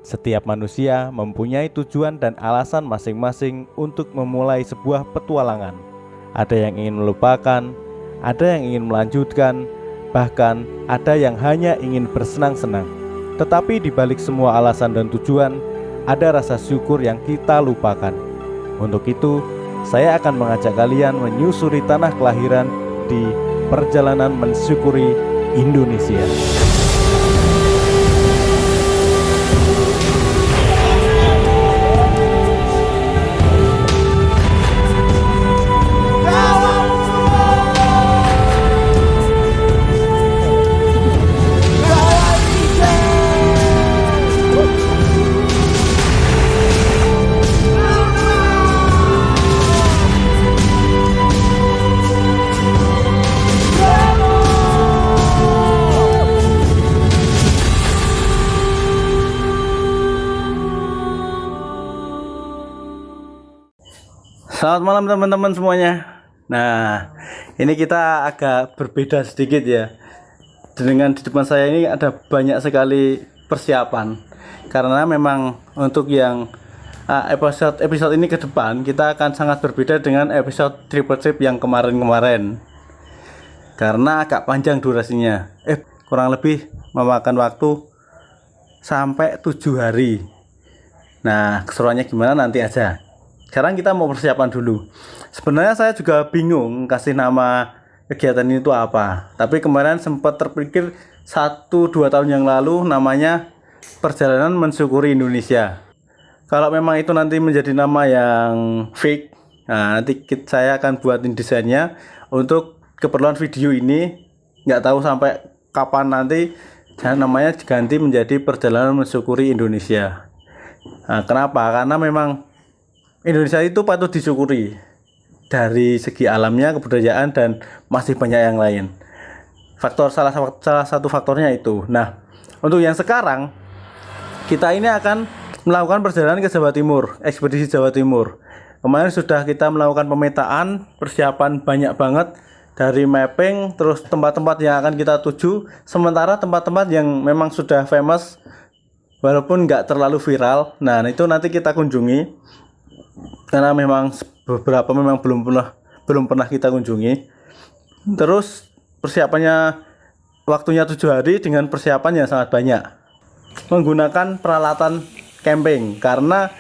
Setiap manusia mempunyai tujuan dan alasan masing-masing untuk memulai sebuah petualangan. Ada yang ingin melupakan, ada yang ingin melanjutkan, bahkan ada yang hanya ingin bersenang-senang. Tetapi di balik semua alasan dan tujuan, ada rasa syukur yang kita lupakan. Untuk itu, saya akan mengajak kalian menyusuri tanah kelahiran di perjalanan mensyukuri Indonesia. Selamat malam teman-teman semuanya. Nah, ini kita agak berbeda sedikit ya. Dengan di depan saya ini ada banyak sekali persiapan. Karena memang untuk yang episode ini ke depan kita akan sangat berbeda dengan episode triple trip yang kemarin-kemarin. Karena agak panjang durasinya. Kurang lebih memakan waktu sampai 7 hari. Nah, keseruannya gimana nanti aja. Sekarang kita mau persiapan dulu. Sebenarnya saya juga bingung kasih nama kegiatan ini itu apa. Tapi kemarin sempat terpikir 1-2 tahun yang lalu namanya Perjalanan Mensyukuri Indonesia. Kalau memang itu nanti menjadi nama yang fake, nah nanti saya akan buatin desainnya untuk keperluan video ini. Nggak tahu sampai kapan nanti namanya diganti menjadi Perjalanan Mensyukuri Indonesia. Nah, kenapa? Karena memang Indonesia itu patut disyukuri dari segi alamnya, kebudayaan, dan masih banyak yang lain. Salah satu faktornya itu. Nah, untuk yang sekarang kita ini akan melakukan perjalanan ke Jawa Timur, ekspedisi Jawa Timur. Kemarin sudah kita melakukan pemetaan, persiapan banyak banget dari mapping, terus tempat-tempat yang akan kita tuju. Sementara tempat-tempat yang memang sudah famous, walaupun nggak terlalu viral, nah itu nanti kita kunjungi. Karena memang beberapa memang belum pernah kita kunjungi. Terus persiapannya waktunya 7 hari dengan persiapan yang sangat banyak. Menggunakan peralatan camping karena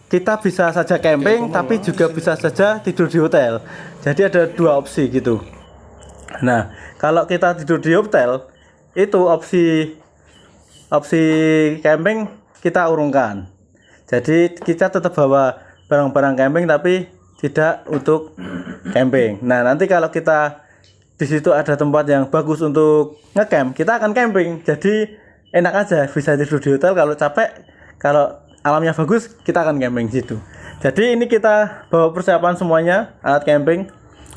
kita bisa saja camping tapi juga bisa saja tidur di hotel. Jadi ada 2 opsi gitu. Nah, kalau kita tidur di hotel itu opsi camping kita urungkan. Jadi kita tetap bawa barang-barang camping tapi tidak untuk camping. Nah, nanti kalau kita di situ ada tempat yang bagus untuk ngecamp, kita akan camping. Jadi enak aja, bisa tidur di hotel. Kalau capek, kalau alamnya bagus, kita akan camping situ. Jadi ini kita bawa persiapan semuanya, alat camping.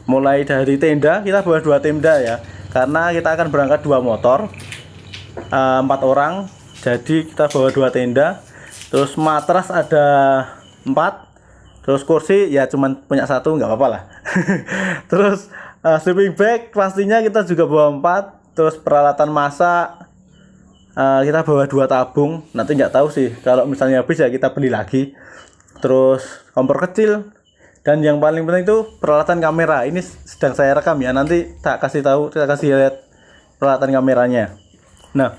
Mulai dari tenda, kita bawa 2 tenda ya. Karena kita akan berangkat 2 motor, 4 orang. Jadi kita bawa 2 tenda. Terus matras ada 4. Terus kursi ya cuman punya 1, nggak apa-apa lah. Terus sleeping bag pastinya kita juga bawa 4. Terus peralatan masak kita bawa 2 tabung. Nanti nggak tahu sih, kalau misalnya habis ya kita beli lagi. Terus kompor kecil. Dan yang paling penting itu peralatan kamera. Ini sedang saya rekam ya, nanti tak kasih tahu, kita kasih lihat peralatan kameranya. Nah,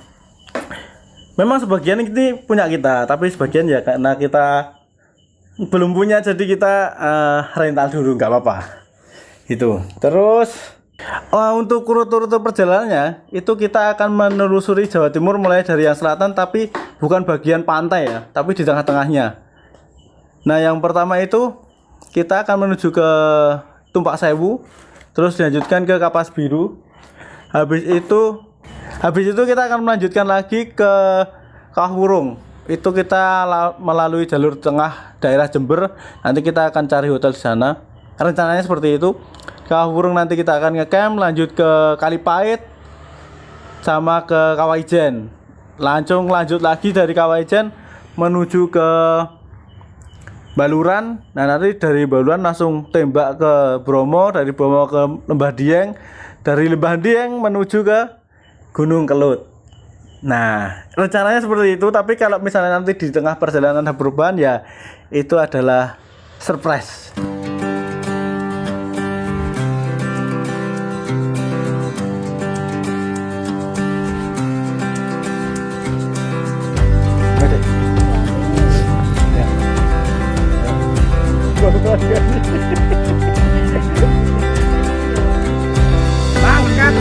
memang sebagian ini punya kita, tapi sebagian ya karena kita belum punya, jadi kita rental dulu, nggak apa-apa gitu. Terus untuk rute perjalanannya itu kita akan menelusuri Jawa Timur mulai dari yang selatan, tapi bukan bagian pantai ya, tapi di tengah-tengahnya. Nah, yang pertama itu kita akan menuju ke Tumpak Sewu, terus dilanjutkan ke Kapas Biru. Habis itu kita akan melanjutkan lagi ke Kawurung. Itu kita melalui jalur tengah daerah Jember. Nanti kita akan cari hotel di sana. Rencananya seperti itu. Kawurung nanti kita akan ngecamp, lanjut ke Kalipait sama ke Kawaijen. Lanjut lagi dari Kawaijen menuju ke Baluran. Nah, nanti dari Baluran langsung tembak ke Bromo, dari Bromo ke Lembah Dieng, dari Lembah Dieng menuju ke Gunung Kelut. Nah, rencananya seperti itu, tapi kalau misalnya nanti di tengah perjalanan ada perubahan ya itu adalah surprise. Oke. Ya. Angkat.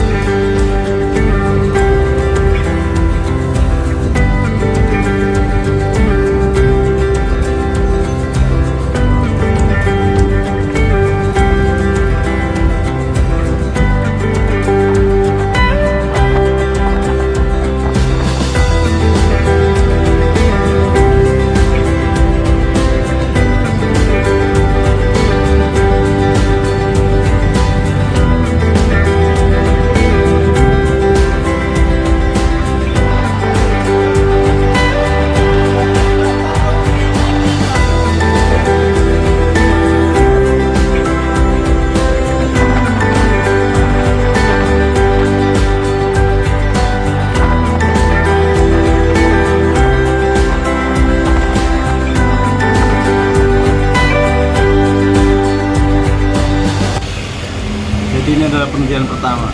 Jadi ini adalah penelitian pertama.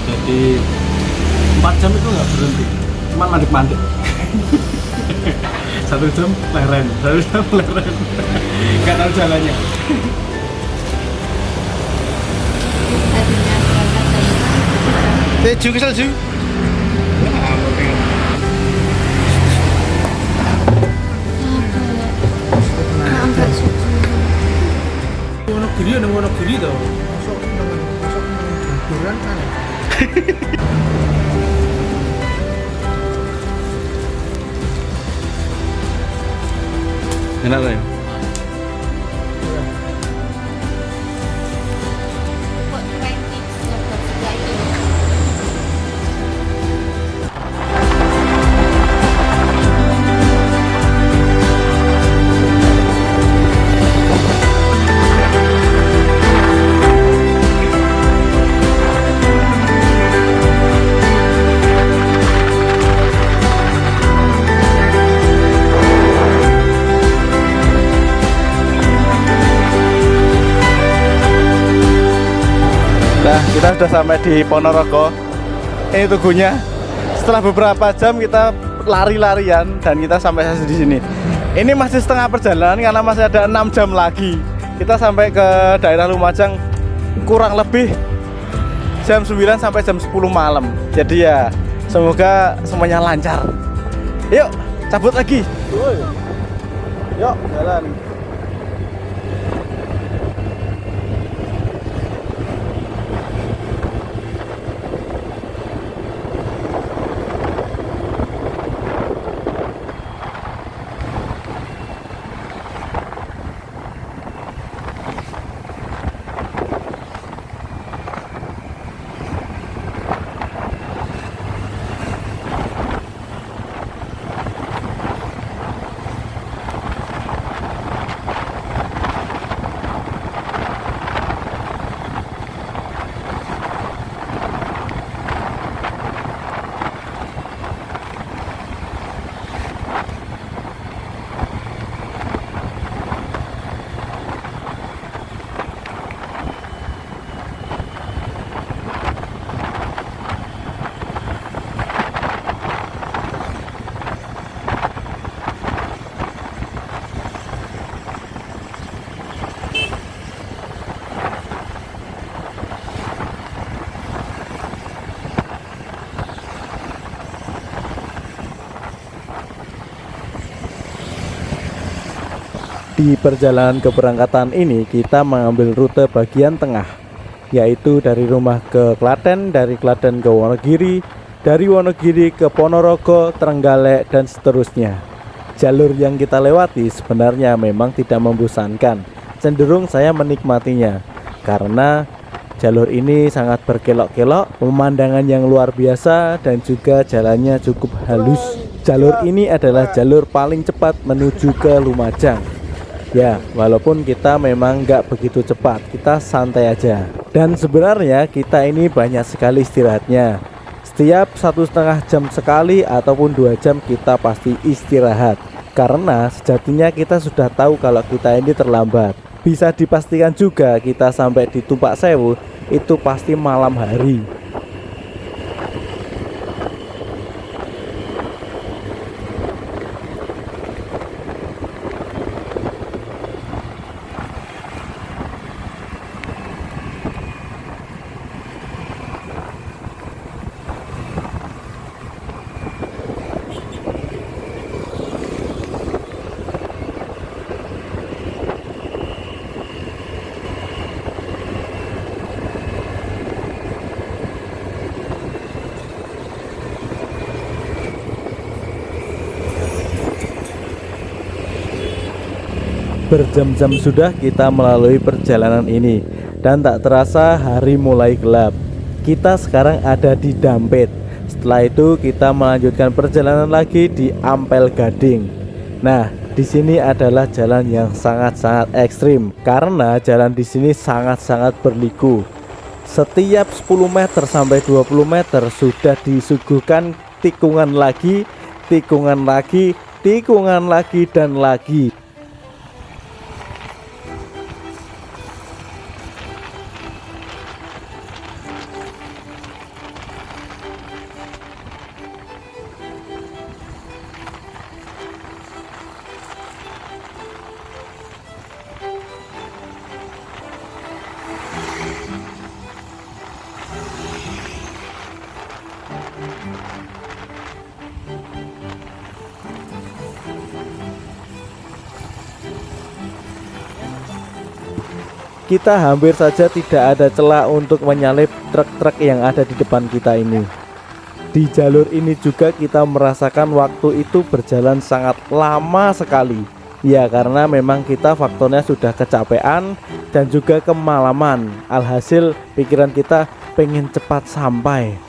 Jadi 4 jam itu nggak berhenti, cuma mandek-mandek. 1 jam leren, 1 jam leren. Nggak tahu jalannya. Salju ke salju. Wonogiri ada Wonogiri tau. Masuk liburan kan. Enak lah ya. Nah, kita sudah sampai di Ponorogo. Ini tugunya. Setelah beberapa jam kita lari-larian dan kita sampai di sini. Ini masih setengah perjalanan karena masih ada 6 jam lagi. Kita sampai ke daerah Lumajang kurang lebih jam 9 sampai jam 10 malam. Jadi ya semoga semuanya lancar. Yuk, cabut lagi. Yuk, jalan. Di perjalanan keberangkatan ini kita mengambil rute bagian tengah, yaitu dari rumah ke Klaten, dari Klaten ke Wonogiri, dari Wonogiri ke Ponorogo, Trenggalek, dan seterusnya. Jalur yang kita lewati sebenarnya memang tidak membosankan, cenderung saya menikmatinya karena jalur ini sangat berkelok-kelok, pemandangan yang luar biasa dan juga jalannya cukup halus. Jalur ini adalah jalur paling cepat menuju ke Lumajang. Ya, walaupun kita memang nggak begitu cepat, kita santai aja. Dan sebenarnya kita ini banyak sekali istirahatnya. Setiap 1,5 jam sekali ataupun 2 jam kita pasti istirahat. Karena sejatinya kita sudah tahu kalau kita ini terlambat. Bisa dipastikan juga kita sampai di Tumpak Sewu itu pasti malam hari. Berjam-jam sudah kita melalui perjalanan ini dan tak terasa hari mulai gelap. Kita sekarang ada di Dampit. Setelah itu kita melanjutkan perjalanan lagi di Ampel Gading. Nah, di sini adalah jalan yang sangat-sangat ekstrim karena jalan di sini sangat-sangat berliku. Setiap 10 meter sampai 20 meter sudah disuguhkan tikungan lagi, tikungan lagi, tikungan lagi dan lagi. Kita hampir saja tidak ada celah untuk menyalip truk-truk yang ada di depan kita ini. Di jalur ini juga kita merasakan waktu itu berjalan sangat lama sekali. Ya karena memang kita faktornya sudah kecapean dan juga kemalaman. Alhasil pikiran kita pengen cepat sampai.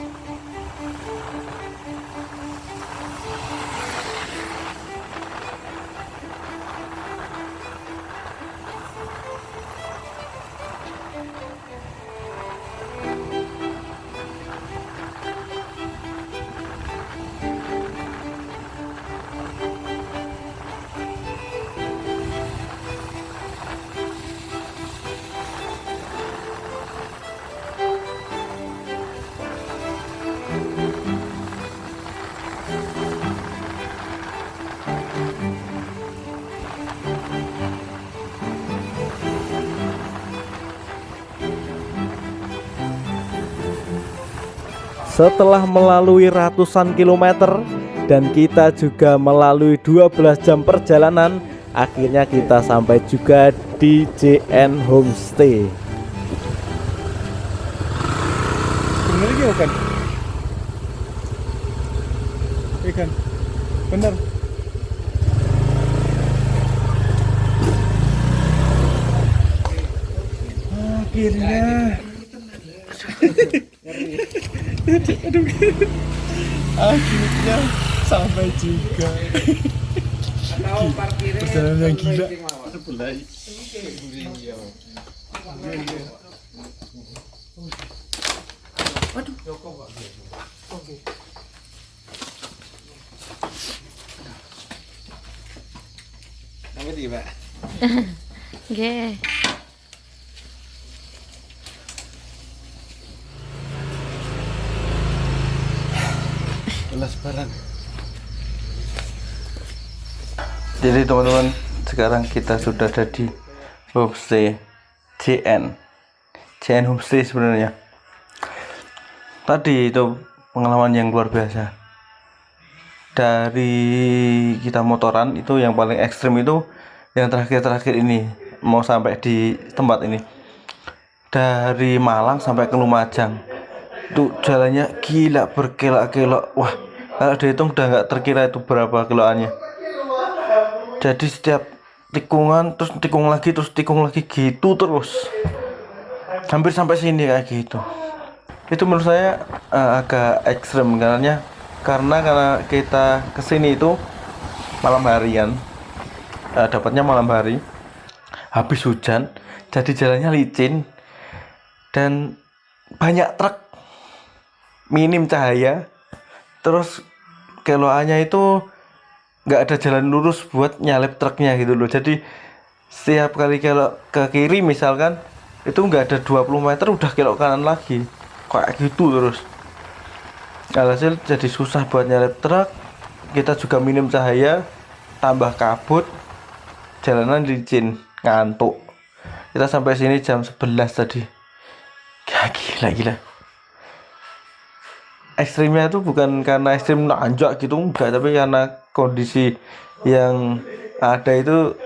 Setelah melalui ratusan kilometer dan kita juga melalui 12 jam perjalanan, akhirnya kita sampai juga di JN Homestay. Bener lagi bukan? Ikan. Bener. Akhirnya. Aduh. Akhirnya sampai juga. Perjalanan yang gila. Aduh. Oke. Sampai di Pak. Nggih. Belas barang. Jadi teman-teman, sekarang kita sudah ada di Homestay JN Homestay sebenarnya. Tadi itu pengalaman yang luar biasa. Dari kita motoran itu yang paling ekstrim itu yang terakhir ini, mau sampai di tempat ini. Dari Malang sampai ke Lumajang. Itu jalannya gila, berkelok-kelok. Wah, kalau dihitung udah nggak terkira itu berapa kiloannya. Jadi setiap tikungan terus tikung lagi gitu terus. Hampir sampai sini kayak gitu. Itu menurut saya agak ekstrem karena kita kesini itu malam harian, dapatnya malam hari, habis hujan, jadi jalannya licin dan banyak truk. minim cahaya. Terus keloannya itu nggak ada jalan lurus buat nyalip truknya gitu loh. Jadi setiap kali kelok ke kiri misalkan itu nggak ada 20 meter udah kelok kanan lagi, kayak gitu terus. Alhasil jadi susah buat nyalip truk. Kita juga minim cahaya, tambah kabut, jalanan licin, ngantuk. Kita sampai sini jam 11 tadi. Gila. Ekstrimnya itu bukan karena ekstrim nanjak gitu, enggak, tapi karena kondisi yang ada itu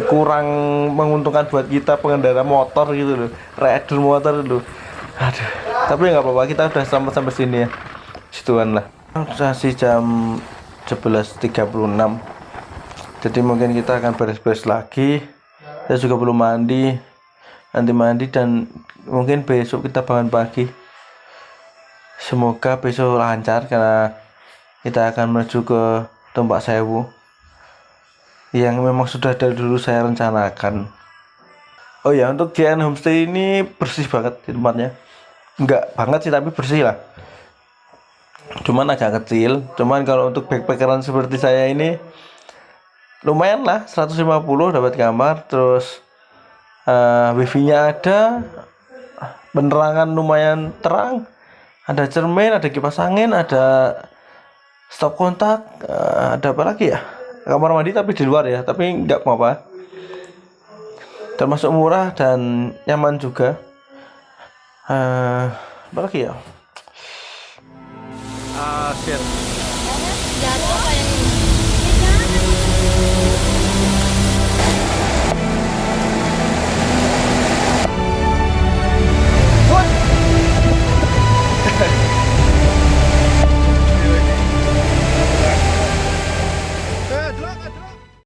kurang menguntungkan buat kita pengendara motor gitu loh, rider motor dulu. Aduh, tapi nggak apa-apa, kita udah selamat sampai sini ya, situan lah. Masih jam 11.36, jadi mungkin kita akan beres-beres lagi. Saya juga belum mandi, nanti mandi dan mungkin besok kita bangun pagi. Semoga besok lancar karena kita akan menuju ke Tumpak Sewu yang memang sudah dari dulu saya rencanakan. Oh ya, untuk JN Homestay ini bersih banget di tempatnya. Enggak banget sih, tapi bersih lah. Cuman agak kecil. Cuman kalau untuk backpackeran seperti saya ini lumayan lah, 150 dapat kamar. Terus wifi-nya ada, penerangan lumayan terang, ada cermin, ada kipas angin, ada stop kontak, ada apa lagi ya, kamar mandi tapi di luar ya, tapi nggak apa-apa, termasuk murah dan nyaman juga. Apa lagi ya, shit.